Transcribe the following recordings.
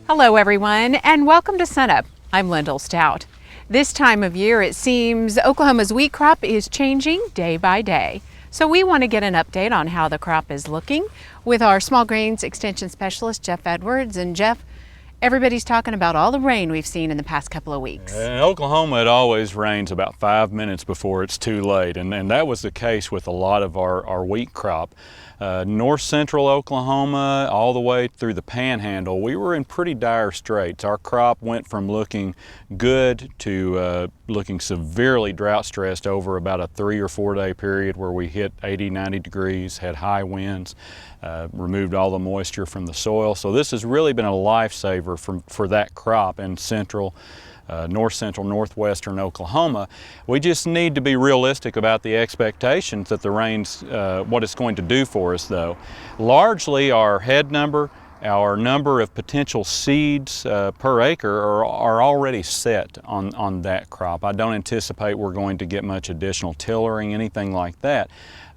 Hello everyone, and welcome to Sunup. I'm Lyndall Stout. This time of year it seems Oklahoma's wheat crop is changing day by day. So we want to get an update on how the crop is looking with our small grains extension specialist Jeff Edwards. And Jeff, everybody's talking about all the rain we've seen in the past couple of weeks. In Oklahoma, it always rains about 5 minutes before it's too late, and that was the case with a lot of our wheat crop. North central Oklahoma, all the way through the Panhandle, we were in pretty dire straits. Our crop went from looking good to looking severely drought stressed over about a 3 or 4 day period where we hit 80, 90 degrees, had high winds, removed all the moisture from the soil. So this has really been a lifesaver for that crop in central, north central, northwestern Oklahoma. We just need to be realistic about the expectations that the rain's, what it's going to do for us though. Largely our head number, our number of potential seeds per acre are already set on that crop. I don't anticipate we're going to get much additional tillering, anything like that.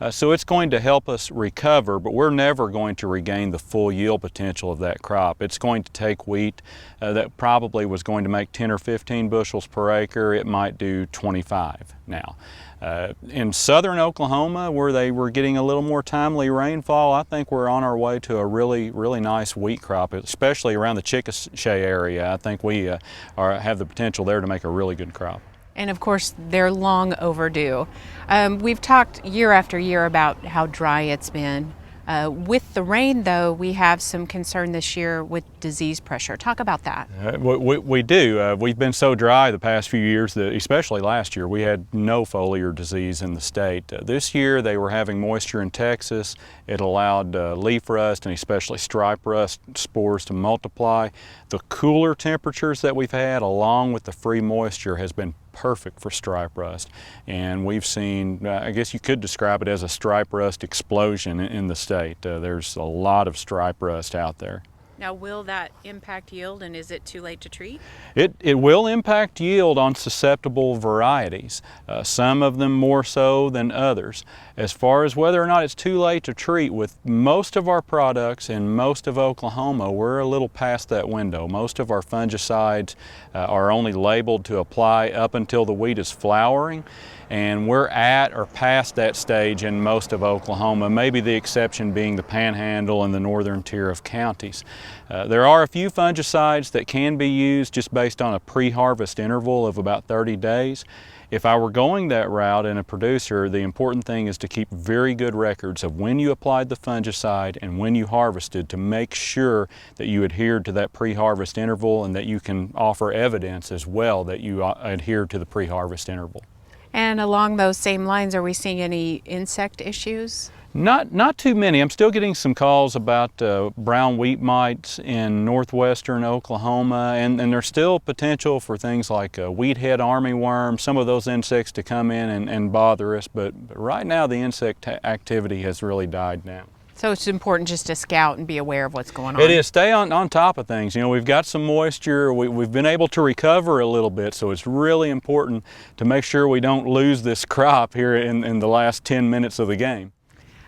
So it's going to help us recover, but we're never going to regain the full yield potential of that crop. It's going to take wheat that probably was going to make 10 or 15 bushels per acre. It might do 25 now. In southern Oklahoma, where they were getting a little more timely rainfall, I think we're on our way to a really nice wheat crop, especially around the Chickasha area. I think we have the potential there to make a really good crop. And of course, they're long overdue. We've talked year after year about how dry it's been. With the rain, though, we have some concern this year with disease pressure. Talk about that. We do. We've been so dry the past few years that, especially last year, we had no foliar disease in the state. This year, they were having moisture in Texas. It allowed leaf rust and especially stripe rust spores to multiply. The cooler temperatures that we've had, along with the free moisture, has been perfect for stripe rust, and we've seen, I guess you could describe it as a stripe rust explosion in the state. There's a lot of stripe rust out there. Now, will that impact yield, and is it too late to treat? It will impact yield on susceptible varieties, some of them more so than others. As far as whether or not it's too late to treat, with most of our products in most of Oklahoma, we're a little past that window. Most of our fungicides are only labeled to apply up until the wheat is flowering, and we're at or past that stage in most of Oklahoma, maybe the exception being the Panhandle and the northern tier of counties. There are a few fungicides that can be used just based on a pre-harvest interval of about 30 days. If I were going that route in a producer, the important thing is to keep very good records of when you applied the fungicide and when you harvested, to make sure that you adhered to that pre-harvest interval and that you can offer evidence as well that you adhere to the pre-harvest interval. And along those same lines, are we seeing any insect issues? Not too many. I'm still getting some calls about brown wheat mites in northwestern Oklahoma, and there's still potential for things like wheat head armyworm, some of those insects to come in and bother us, but right now the insect activity has really died down. So it's important just to scout and be aware of what's going on. It is. Stay on top of things. You know, we've got some moisture. We've been able to recover a little bit, so it's really important to make sure we don't lose this crop here in the last 10 minutes of the game.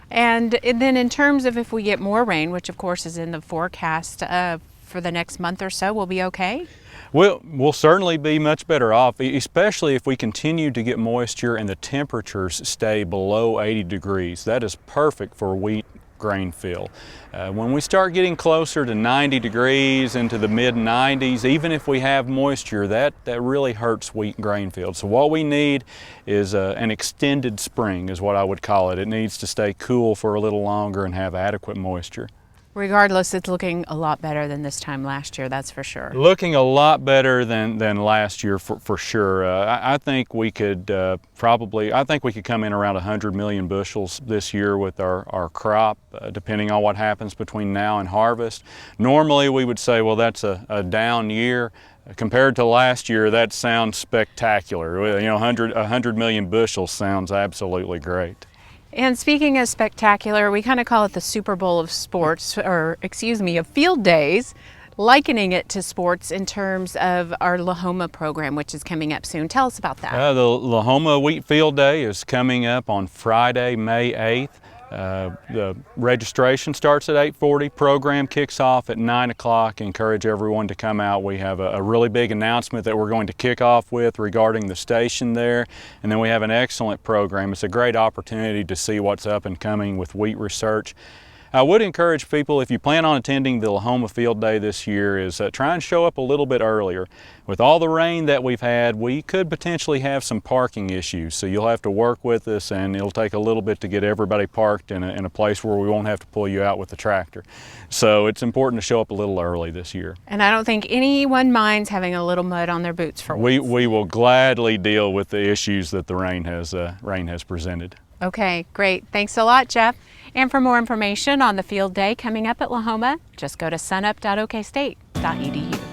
And then in terms of if we get more rain, which of course is in the forecast for the next month or so, we'll be okay? We'll certainly be much better off, especially if we continue to get moisture and the temperatures stay below 80 degrees. That is perfect for wheat grain fill. When we start getting closer to 90 degrees into the mid-90s, even if we have moisture, that really hurts wheat grain field. So what we need is an extended spring is what I would call it. It needs to stay cool for a little longer and have adequate moisture. Regardless, it's looking a lot better than this time last year, that's for sure. Looking a lot better than last year for sure. I think we could come in around 100 million bushels this year with our crop, depending on what happens between now and harvest. Normally we would say, well, that's a down year. Compared to last year, that sounds spectacular. You know, 100 million bushels sounds absolutely great. And speaking of spectacular, we kind of call it the Super Bowl of sports, or excuse me, of field days, likening it to sports in terms of our Lahoma program, which is coming up soon. Tell us about that. The Lahoma Wheat Field Day is coming up on Friday, May 8th. The registration starts at 8:40, program kicks off at 9 o'clock. Encourage everyone to come out. We have a really big announcement that we're going to kick off with regarding the station there, and then we have an excellent program. It's a great opportunity to see what's up and coming with wheat research. I would encourage people, if you plan on attending the Lahoma Field Day this year, is try and show up a little bit earlier. With all the rain that we've had, we could potentially have some parking issues, so you'll have to work with us, and it'll take a little bit to get everybody parked in a place where we won't have to pull you out with the tractor. So it's important to show up a little early this year. And I don't think anyone minds having a little mud on their boots for once. We will gladly deal with the issues that the rain has presented. Okay, great. Thanks a lot, Jeff. And for more information on the field day coming up at Lahoma, just go to sunup.okstate.edu.